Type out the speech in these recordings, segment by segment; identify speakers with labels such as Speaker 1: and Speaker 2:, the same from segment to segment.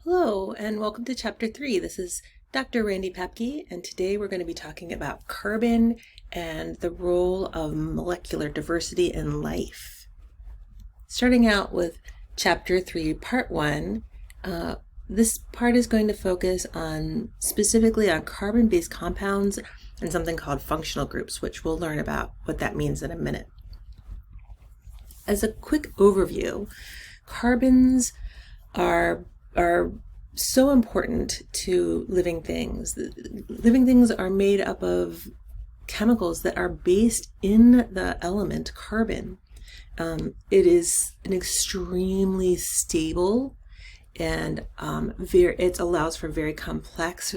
Speaker 1: Hello, and welcome to Chapter 3. This is Dr. Randy Papke, and today we're going to be talking about carbon and the role of molecular diversity in life. Starting out with Chapter 3, Part 1, this part is going to focus specifically on carbon-based compounds and something called functional groups, which we'll learn about what that means in a minute. As a quick overview, carbons are so important to living things. Living things are made up of chemicals that are based in the element carbon. It is an extremely stable and it allows for very complex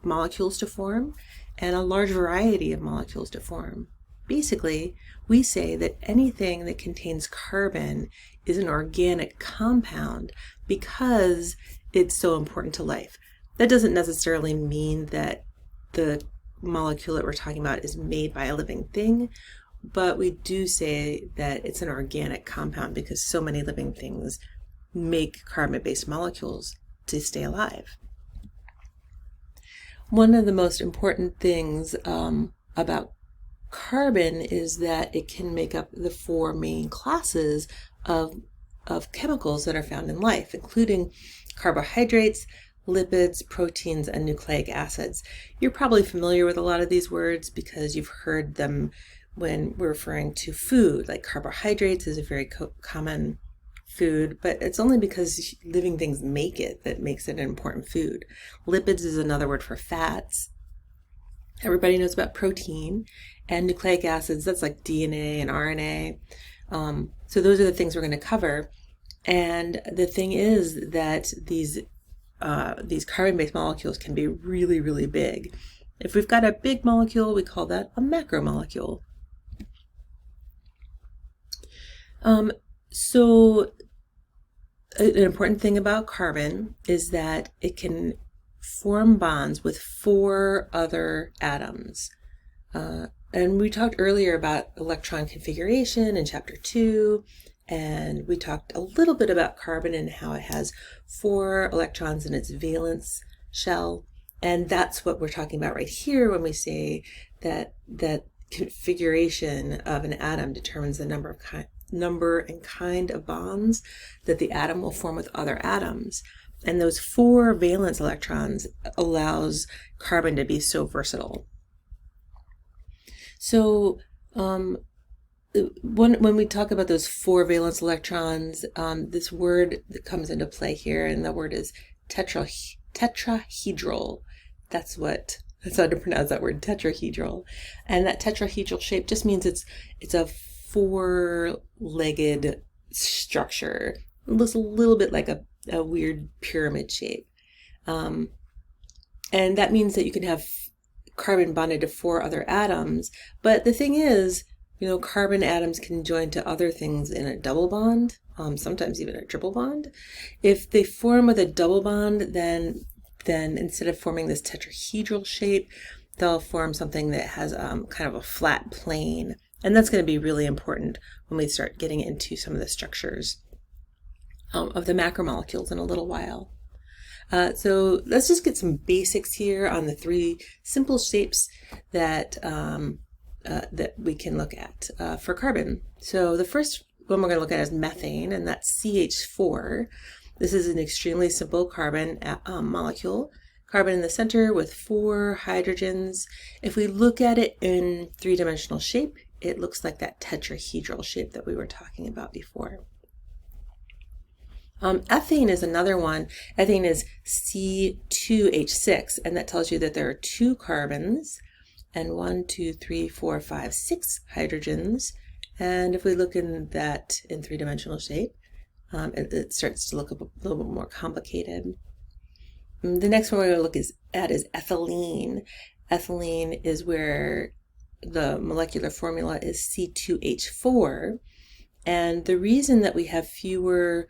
Speaker 1: molecules to form and a large variety of molecules to form. Basically, we say that anything that contains carbon is an organic compound because it's so important to life. That doesn't necessarily mean that the molecule that we're talking about is made by a living thing, but we do say that it's an organic compound because so many living things make carbon-based molecules to stay alive. One of the most important things about carbon is that it can make up the four main classes of chemicals that are found in life, including carbohydrates, lipids, proteins, and nucleic acids. You're probably familiar with a lot of these words because you've heard them when we're referring to food, like carbohydrates is a very common food, but it's only because living things make it that makes it an important food. Lipids is another word for fats. Everybody knows about protein, and nucleic acids, that's like DNA and RNA. So those are the things we're going to cover. And the thing is that these carbon-based molecules can be really, really big. If we've got a big molecule, we call that a macromolecule. So an important thing about carbon is that it can form bonds with four other atoms. And we talked earlier about electron configuration in Chapter 2, and we talked a little bit about carbon and how it has four electrons in its valence shell. And that's what we're talking about right here when we say that configuration of an atom determines the number and kind of bonds that the atom will form with other atoms. And those four valence electrons allows carbon to be so versatile. So when we talk about those four valence electrons, this word that comes into play here, and the word is tetrahedral. That's how to pronounce that word, tetrahedral. And that tetrahedral shape just means it's a four-legged structure. It looks a little bit like a weird pyramid shape. And that means that you can have carbon bonded to four other atoms. But the thing is, carbon atoms can join to other things in a double bond, sometimes even a triple bond. If they form with a double bond, then instead of forming this tetrahedral shape, they'll form something that has kind of a flat plane. And that's going to be really important when we start getting into some of the structures of the macromolecules in a little while. So let's just get some basics here on the three simple shapes that we can look at for carbon. So the first one we're going to look at is methane, and that's CH4. This is an extremely simple carbon molecule. Carbon in the center with four hydrogens. If we look at it in three-dimensional shape, it looks like that tetrahedral shape that we were talking about before. Ethane is another one. Ethane is C2H6, and that tells you that there are two carbons and 1, 2, 3, 4, 5, 6 hydrogens. And if we look in that in three-dimensional shape, it starts to look a little bit more complicated. The next one we're going to look at is ethylene. Ethylene is where the molecular formula is C2H4. And the reason that we have fewer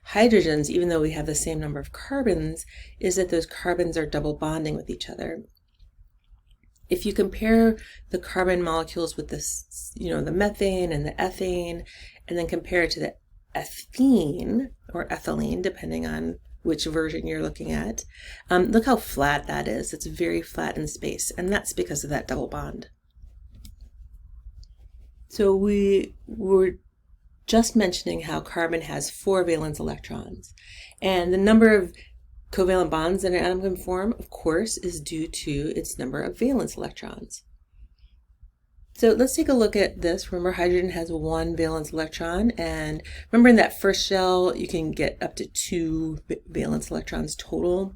Speaker 1: hydrogens, even though we have the same number of carbons, is that those carbons are double bonding with each other. If you compare the carbon molecules with this, the methane and the ethane, and then compare it to the ethene or ethylene, depending on which version you're looking at. Look how flat that is. It's very flat in space, and that's because of that double bond. So we were just mentioning how carbon has 4 valence electrons, and the number of covalent bonds that an atom can form, of course, is due to its number of valence electrons. So let's take a look at this. Remember, hydrogen has 1 valence electron, and remember in that first shell, you can get up to 2 valence electrons total.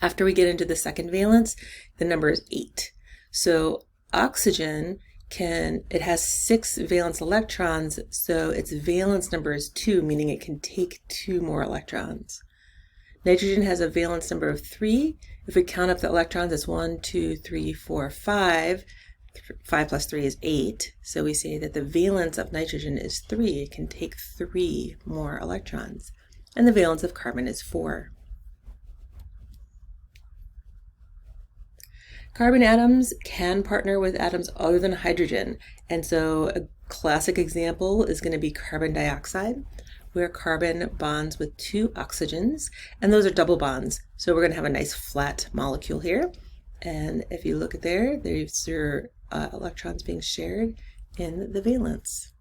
Speaker 1: After we get into the second valence, the number is 8. So oxygen it has 6 valence electrons, so its valence number is 2, meaning it can take 2 more electrons. Nitrogen has a valence number of 3. If we count up the electrons, it's 1, 2, 3, 4, 5. 5 plus 3 is 8. So we say that the valence of nitrogen is 3. It can take 3 more electrons. And the valence of carbon is 4. Carbon atoms can partner with atoms other than hydrogen. And so a classic example is going to be carbon dioxide, where carbon bonds with 2 oxygens, and those are double bonds. So we're going to have a nice flat molecule here. And if you look at there's your electrons being shared in the valence.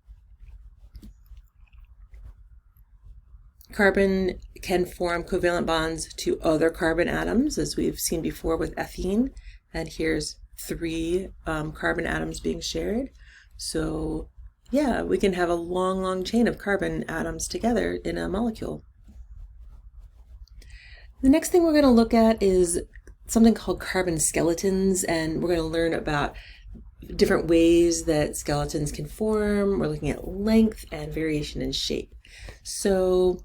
Speaker 1: Carbon can form covalent bonds to other carbon atoms, as we've seen before with ethene. And here's 3 carbon atoms being shared. So yeah, we can have a long chain of carbon atoms together in a molecule. The next thing we're going to look at is something called carbon skeletons, and we're going to learn about different ways that skeletons can form. We're looking at length and variation in shape. So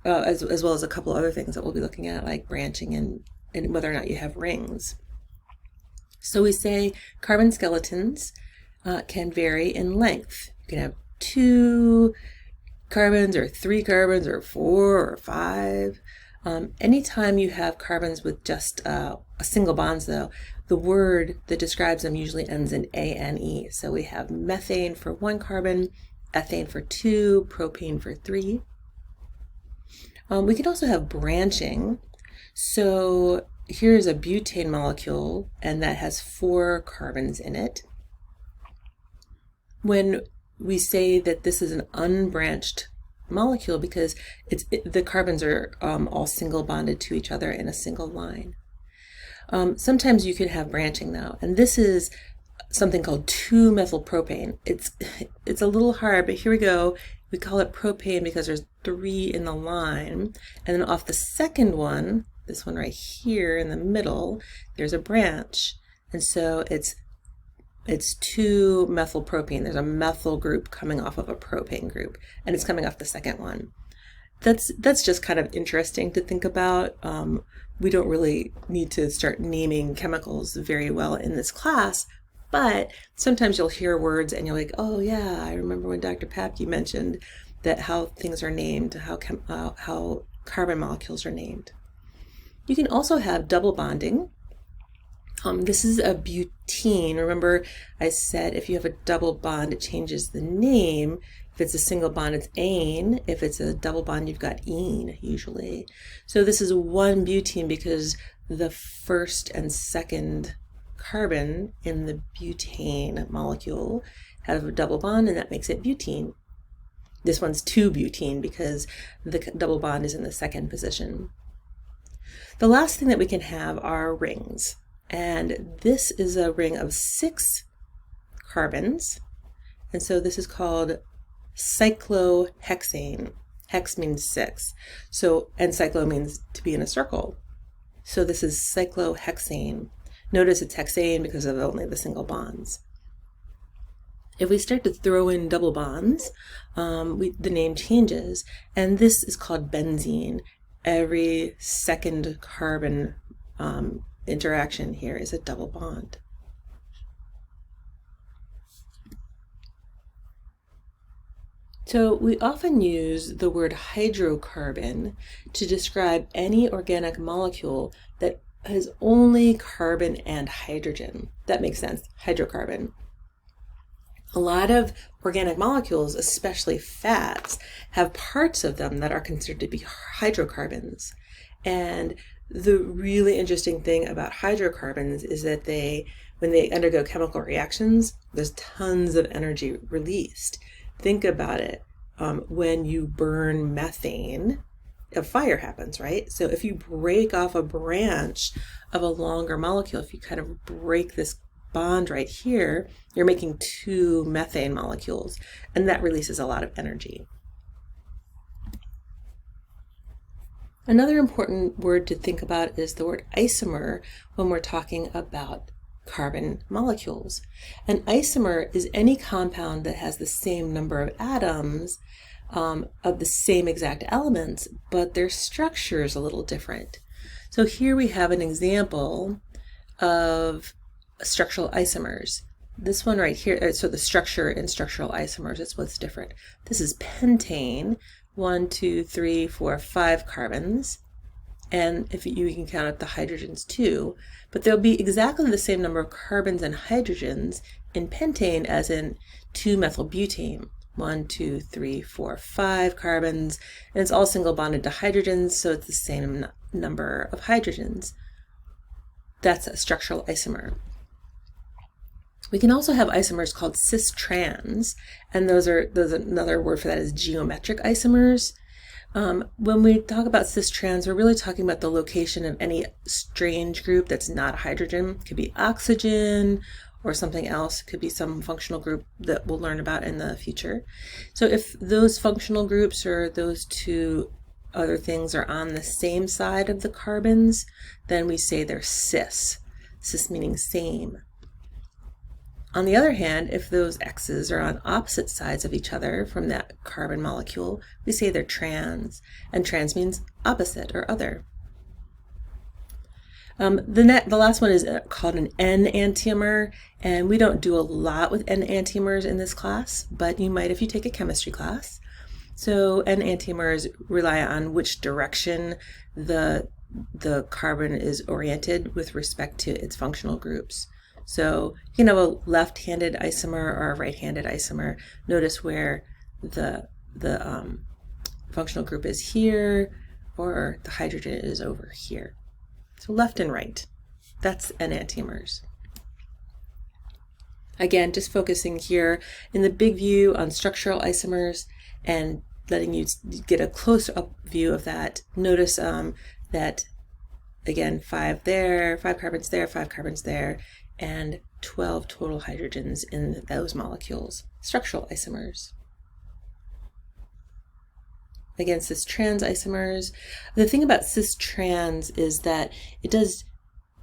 Speaker 1: as well as a couple other things that we'll be looking at, like branching and whether or not you have rings. So we say carbon skeletons can vary in length. You can have 2 carbons or 3 carbons or 4 or 5. Anytime you have carbons with just a single bonds, though, the word that describes them usually ends in ane. So we have methane for 1 carbon, ethane for 2, propane for 3. We can also have branching. So here's a butane molecule, and that has 4 carbons in it. When we say that this is an unbranched molecule, because the carbons are all single bonded to each other in a single line. Sometimes you can have branching though, and this is something called 2-methylpropane. It's a little hard, but here we go. We call it propane because there's 3 in the line, and then off the second one, this one right here in the middle, there's a branch, and so it's 2-methylpropane. There's a methyl group coming off of a propane group, and it's coming off the second one. That's just kind of interesting to think about. We don't really need to start naming chemicals very well in this class, but sometimes you'll hear words and you're like, oh yeah, I remember when Dr. Papke mentioned that how things are named, how carbon molecules are named. You can also have double bonding. This is a butene. Remember I said if you have a double bond, it changes the name. If it's a single bond, it's ane. If it's a double bond, you've got ene usually. So this is 1-butene because the first and second carbon in the butane molecule have a double bond, and that makes it butene. This one's 2-butene because the double bond is in the second position. The last thing that we can have are rings. And this is a ring of 6 carbons. And so this is called cyclohexane. Hex means 6. So, and cyclo means to be in a circle. So this is cyclohexane. Notice it's hexane because of only the single bonds. If we start to throw in double bonds, the name changes. And this is called benzene. Every second carbon interaction here is a double bond. So we often use the word hydrocarbon to describe any organic molecule that has only carbon and hydrogen. That makes sense, hydrocarbon. A lot of organic molecules, especially fats, have parts of them that are considered to be hydrocarbons. And the really interesting thing about hydrocarbons is that when they undergo chemical reactions, there's tons of energy released. Think about it. When you burn methane, a fire happens, right? So if you break off a branch of a longer molecule, if you kind of break this bond right here, you're making two methane molecules, and that releases a lot of energy. Another important word to think about is the word isomer when we're talking about carbon molecules. An isomer is any compound that has the same number of atoms of the same exact elements, but their structure is a little different. So here we have an example of structural isomers. This one right here, so the structure in structural isomers is what's different. This is pentane, 1, 2, 3, 4, 5 carbons. And if you can count up the hydrogens too, but there'll be exactly the same number of carbons and hydrogens in pentane as in 2-methylbutane. 1, 2, 3, 4, 5 carbons, and it's all single bonded to hydrogens, so it's the same number of hydrogens. That's a structural isomer. We can also have isomers called cis-trans, and those another word for that is geometric isomers. When we talk about cis-trans, we're really talking about the location of any strange group that's not a hydrogen. It could be oxygen or something else. It could be some functional group that we'll learn about in the future. So if those functional groups or those two other things are on the same side of the carbons, then we say they're cis. Cis meaning same. On the other hand, if those X's are on opposite sides of each other from that carbon molecule, we say they're trans, and trans means opposite or other. The last one is called an N-enantiomer, and we don't do a lot with N-enantiomers in this class, but you might if you take a chemistry class. So N-enantiomers rely on which direction the carbon is oriented with respect to its functional groups. So you can have a left-handed isomer or a right-handed isomer. Notice where the functional group is here, or the hydrogen is over here. So left and right. That's enantiomers. Again, just focusing here in the big view on structural isomers and letting you get a close-up view of that. Notice that, again, 5 there, 5 carbons there, 5 carbons there, and 12 total hydrogens in those molecules, structural isomers. Again, cis-trans isomers. The thing about cis-trans is that it does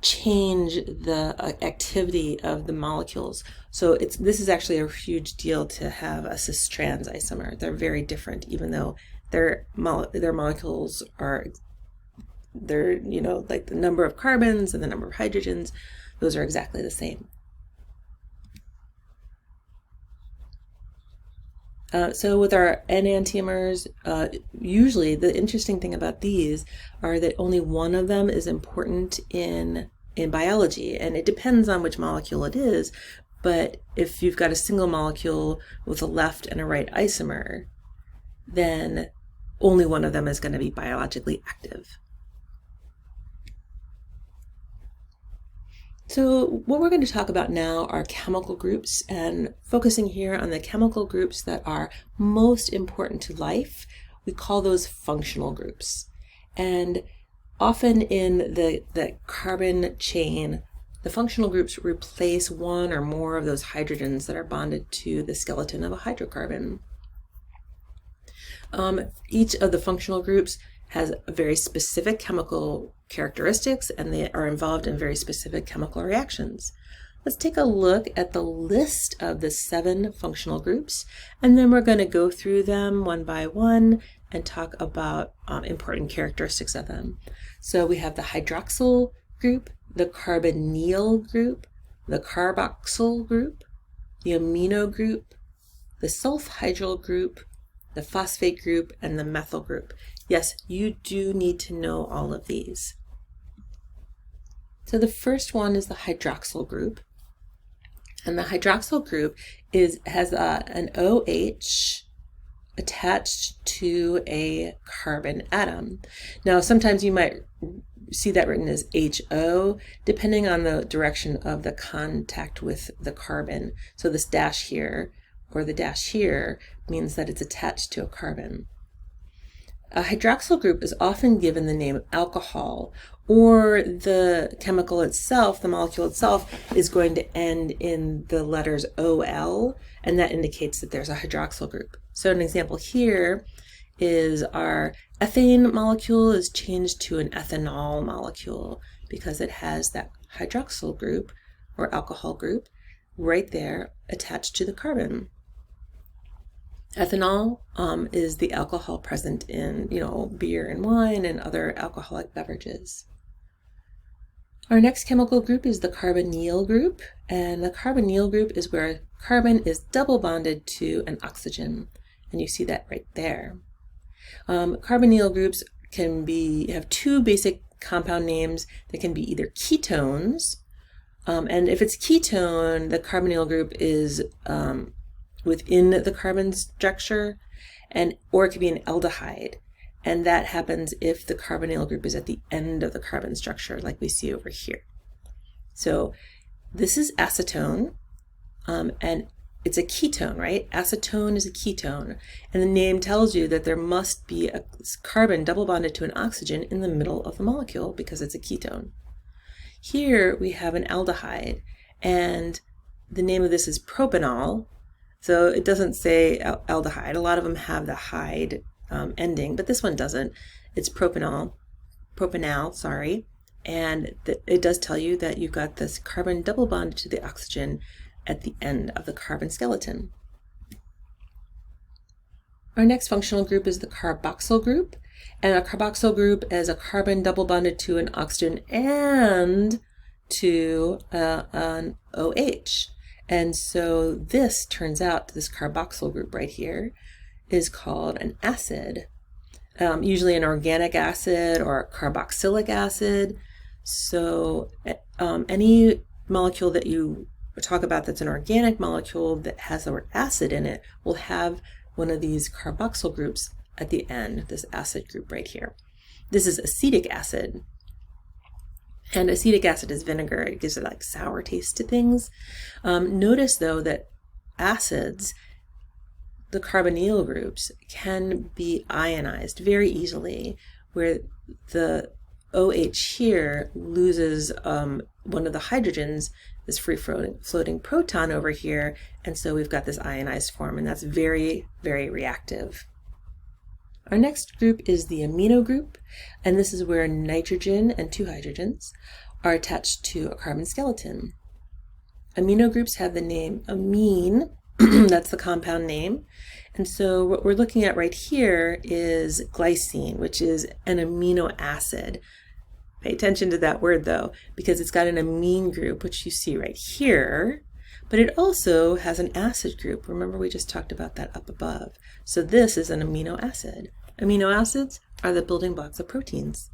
Speaker 1: change the activity of the molecules. So this is actually a huge deal to have a cis-trans isomer. They're very different, even though their molecules are, like the number of carbons and the number of hydrogens, those are exactly the same. So with our enantiomers, usually the interesting thing about these are that only one of them is important in biology, and it depends on which molecule it is. But if you've got a single molecule with a left and a right isomer, then only one of them is going to be biologically active. So what we're going to talk about now are chemical groups, and focusing here on the chemical groups that are most important to life, we call those functional groups. And often in the carbon chain, the functional groups replace one or more of those hydrogens that are bonded to the skeleton of a hydrocarbon. Each of the functional groups has a very specific chemical characteristics, and they are involved in very specific chemical reactions. Let's take a look at the list of the 7 functional groups, and then we're going to go through them one by one and talk about important characteristics of them. So we have the hydroxyl group, the carbonyl group, the carboxyl group, the amino group, the sulfhydryl group, the phosphate group, and the methyl group. Yes, you do need to know all of these. So the first one is the hydroxyl group. And the hydroxyl group has an OH attached to a carbon atom. Now, sometimes you might see that written as HO, depending on the direction of the contact with the carbon. So this dash here, or the dash here, means that it's attached to a carbon. A hydroxyl group is often given the name alcohol, or the chemical itself, the molecule itself, is going to end in the letters OL, and that indicates that there's a hydroxyl group. So an example here is our ethane molecule is changed to an ethanol molecule because it has that hydroxyl group or alcohol group right there attached to the carbon. Ethanol is the alcohol present in, beer and wine and other alcoholic beverages. Our next chemical group is the carbonyl group, and the carbonyl group is where carbon is double bonded to an oxygen, and you see that right there. Carbonyl groups have two basic compound names that can be either ketones, and if it's ketone, the carbonyl group is within the carbon structure, or it could be an aldehyde, and that happens if the carbonyl group is at the end of the carbon structure, like we see over here. So this is acetone, and it's a ketone, right? Acetone is a ketone, and the name tells you that there must be a carbon double bonded to an oxygen in the middle of the molecule because it's a ketone. Here we have an aldehyde, and the name of this is propanol. So it doesn't say aldehyde. A lot of them have the hyde ending, but this one doesn't. It's propanol, and it does tell you that you've got this carbon double bonded to the oxygen at the end of the carbon skeleton. Our next functional group is the carboxyl group, and a carboxyl group is a carbon double bonded to an oxygen and to an OH. And so this turns out, this carboxyl group right here is called an acid, usually an organic acid or a carboxylic acid. So any molecule that you talk about that's an organic molecule that has the word acid in it will have one of these carboxyl groups at the end, this acid group right here. This is acetic acid. And acetic acid is vinegar. It gives it like sour taste to things. Notice though that acids, the carbonyl groups, can be ionized very easily, where the OH here loses one of the hydrogens, this free floating proton over here, and so we've got this ionized form, and that's very, very reactive. Our next group is the amino group, and this is where nitrogen and two hydrogens are attached to a carbon skeleton. Amino groups have the name amine, that's the compound name, and so what we're looking at right here is glycine, which is an amino acid. Pay attention to that word though, because it's got an amine group, which you see right here, but it also has an acid group. Remember, we just talked about that up above. So this is an amino acid. Amino acids are the building blocks of proteins.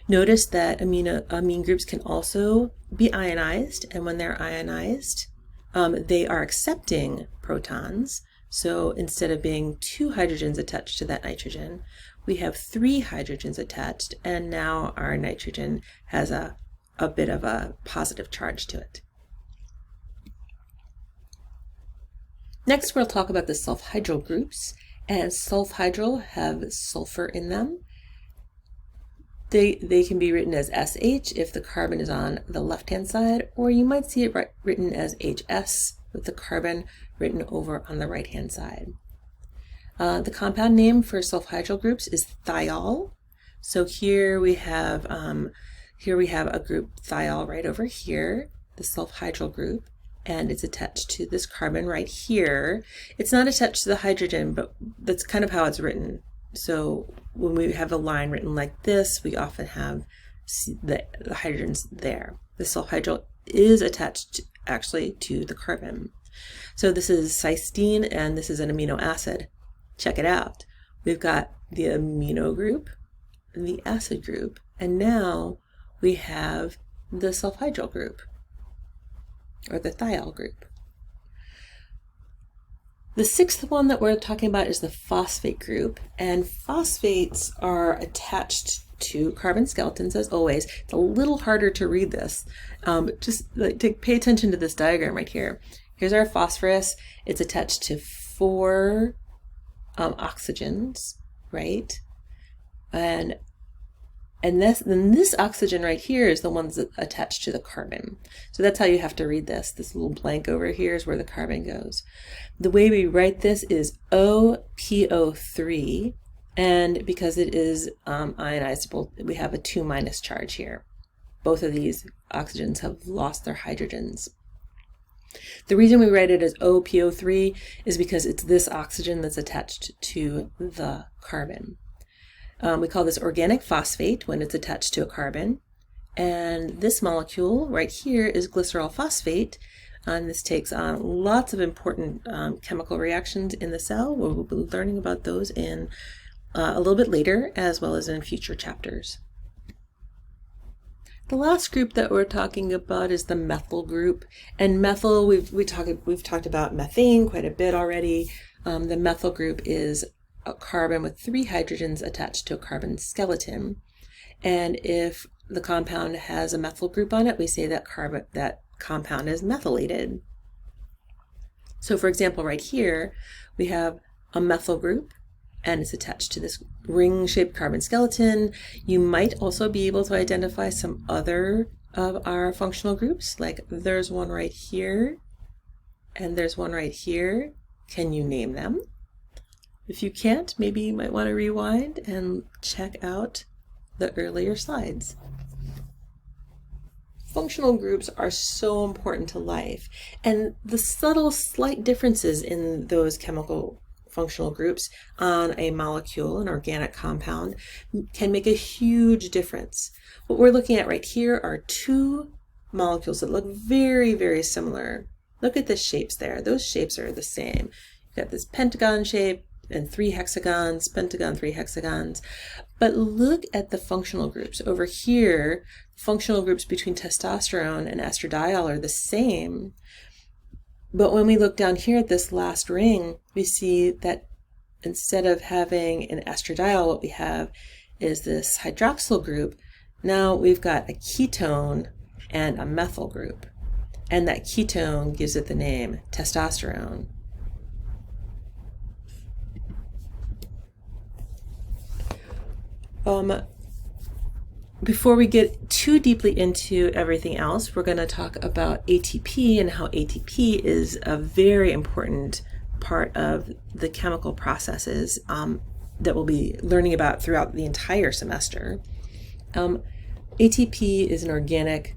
Speaker 1: Notice that amine groups can also be ionized, and when they're ionized, they are accepting protons. So instead of being two hydrogens attached to that nitrogen, we have three hydrogens attached, and now our nitrogen has a bit of a positive charge to it. Next, we'll talk about the sulfhydryl groups, and sulfhydryl have sulfur in them. They can be written as SH if the carbon is on the left-hand side, or you might see it written as HS with the carbon written over on the right-hand side. The compound name for sulfhydryl groups is thiol. So here we have a group thiol right over here, the sulfhydryl group, and it's attached to this carbon right here. It's not attached to the hydrogen, but that's kind of how it's written. So when we have a line written like this, we often have the hydrogens there. The sulfhydryl is attached actually to the carbon. So this is cysteine, and this is an amino acid. Check it out. We've got the amino group, the acid group, and now we have the sulfhydryl group. or the thiol group. The sixth one that we're talking about is the phosphate group, and phosphates are attached to carbon skeletons as always. It's a little harder to read this. Just to pay attention to this diagram right here. Here's our phosphorus. It's attached to 4 oxygens, right? And this oxygen right here is the one that's attached to the carbon. So that's how you have to read this. This little blank over here is where the carbon goes. The way we write this is OPO3, and because it is ionizable, we have a 2- charge here. Both of these oxygens have lost their hydrogens. The reason we write it as OPO3 is because it's this oxygen that's attached to the carbon. We call this organic phosphate when it's attached to a carbon. And this molecule right here is glycerol phosphate. And this takes on lots of important chemical reactions in the cell. We'll be learning about those in a little bit later, as well as in future chapters. The last group that we're talking about is the methyl group. And methyl, we've talked about methane quite a bit already. The methyl group is a carbon with 3 hydrogens attached to a carbon skeleton. And if the compound has a methyl group on it, we say that compound is methylated. So for example, right here, we have a methyl group, and it's attached to this ring-shaped carbon skeleton. You might also be able to identify some other of our functional groups, like there's one right here, and there's one right here. Can you name them? If you can't, maybe you might want to rewind and check out the earlier slides. Functional groups are so important to life, and the subtle, slight differences in those chemical functional groups on a molecule, an organic compound, can make a huge difference. What we're looking at right here are 2 molecules that look very, very similar. Look at the shapes there. Those shapes are the same. You've got this pentagon shape and 3 hexagons, pentagon, 3 hexagons. But look at the functional groups. Over here, functional groups between testosterone and estradiol are the same. But when we look down here at this last ring, we see that instead of having an estradiol, what we have is this hydroxyl group. Now we've got a ketone and a methyl group. And that ketone gives it the name testosterone. Before we get too deeply into everything else, we're going to talk about ATP and how ATP is a very important part of the chemical processes that we'll be learning about throughout the entire semester. ATP is an organic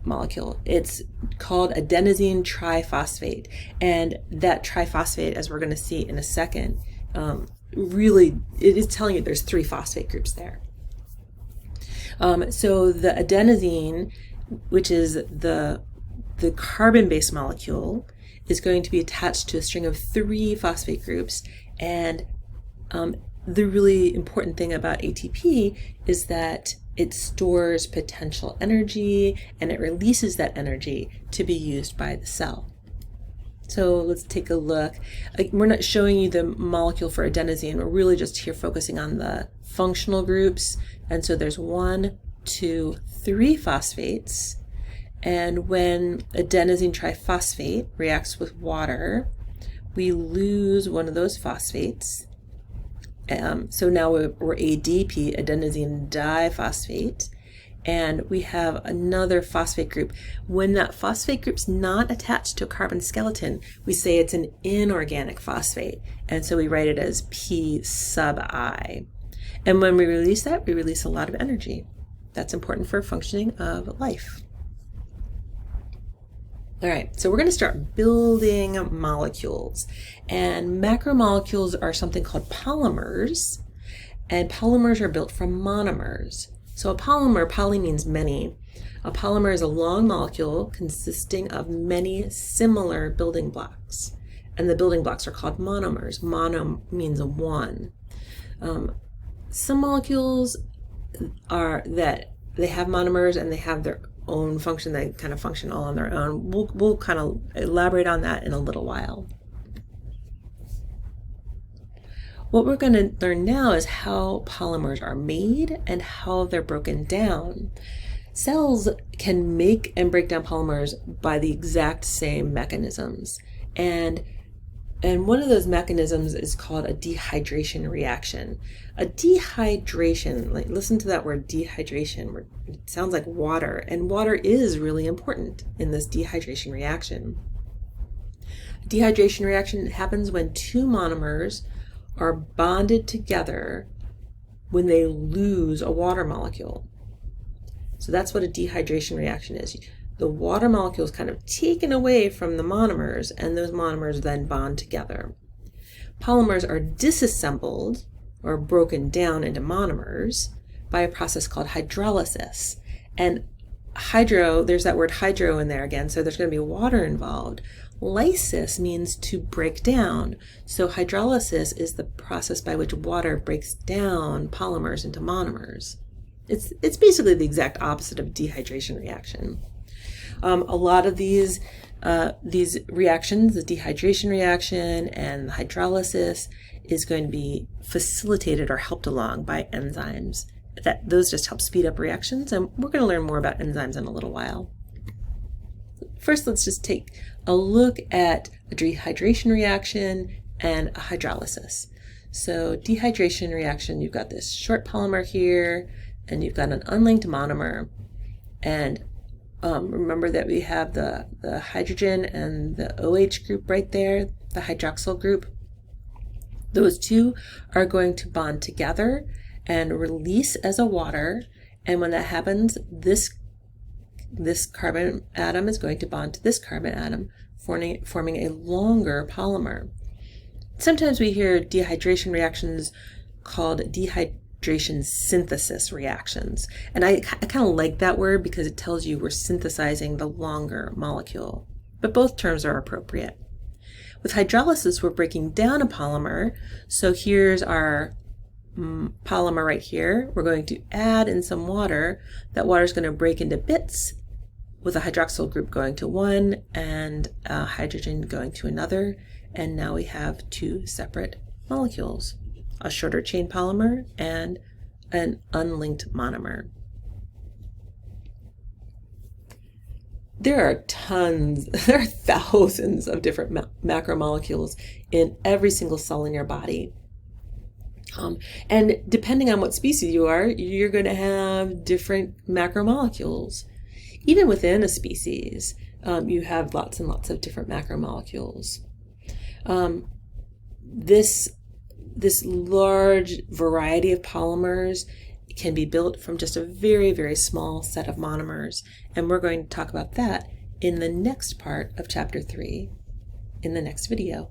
Speaker 1: molecule. It's called adenosine triphosphate, and that triphosphate, as we're going to see in a second, really it is telling you there's 3 phosphate groups there. So the adenosine, which is the carbon-based molecule, is going to be attached to a string of 3 phosphate groups. And the really important thing about ATP is that it stores potential energy and it releases that energy to be used by the cell. So let's take a look. We're not showing you the molecule for adenosine. We're really just here focusing on the functional groups. And so there's 1, 2, 3 phosphates. And when adenosine triphosphate reacts with water, we lose one of those phosphates. So now we're ADP, adenosine diphosphate. And we have another phosphate group. When that phosphate group's not attached to a carbon skeleton, we say it's an inorganic phosphate. And so we write it as P sub I. And when we release that, we release a lot of energy. That's important for functioning of life. All right, so we're going to start building molecules. And macromolecules are something called polymers. And polymers are built from monomers. So a polymer, poly means many. A polymer is a long molecule consisting of many similar building blocks. And the building blocks are called monomers. Mono means 1. Some molecules are that they have monomers and they have their own function. They kind of function all on their own. We'll kind of elaborate on that in a little while. What we're going to learn now is how polymers are made and how they're broken down. Cells can make and break down polymers by the exact same mechanisms. And one of those mechanisms is called a dehydration reaction. A dehydration, like listen to that word dehydration, it sounds like water, and water is really important in this dehydration reaction. A dehydration reaction happens when two monomers are bonded together when they lose a water molecule. So that's what a dehydration reaction is. The water molecule is kind of taken away from the monomers, and those monomers then bond together. Polymers are disassembled or broken down into monomers by a process called hydrolysis. And hydro, there's that word hydro in there again, so there's going to be water involved. Lysis means to break down. So hydrolysis is the process by which water breaks down polymers into monomers. It's basically the exact opposite of dehydration reaction. A lot of these reactions, the dehydration reaction and the hydrolysis, is going to be facilitated or helped along by enzymes. Those just help speed up reactions, and we're going to learn more about enzymes in a little while. First, let's just take a look at a dehydration reaction and a hydrolysis. So dehydration reaction, you've got this short polymer here, and you've got an unlinked monomer. And remember that we have the hydrogen and the OH group right there, the hydroxyl group. Those two are going to bond together and release as a water. And when that happens, this carbon atom is going to bond to this carbon atom, forming a longer polymer. Sometimes we hear dehydration reactions called dehydration synthesis reactions. And I kind of like that word because it tells you we're synthesizing the longer molecule. But both terms are appropriate. With hydrolysis, we're breaking down a polymer. So here's our polymer right here. We're going to add in some water. That water is going to break into bits, with a hydroxyl group going to one and a hydrogen going to another. And now we have two separate molecules, a shorter chain polymer and an unlinked monomer. There are thousands of different macromolecules in every single cell in your body. And depending on what species you are, you're going to have different macromolecules. Even within a species, you have lots and lots of different macromolecules. This large variety of polymers can be built from just a very, very small set of monomers. And we're going to talk about that in the next part of Chapter 3 in the next video.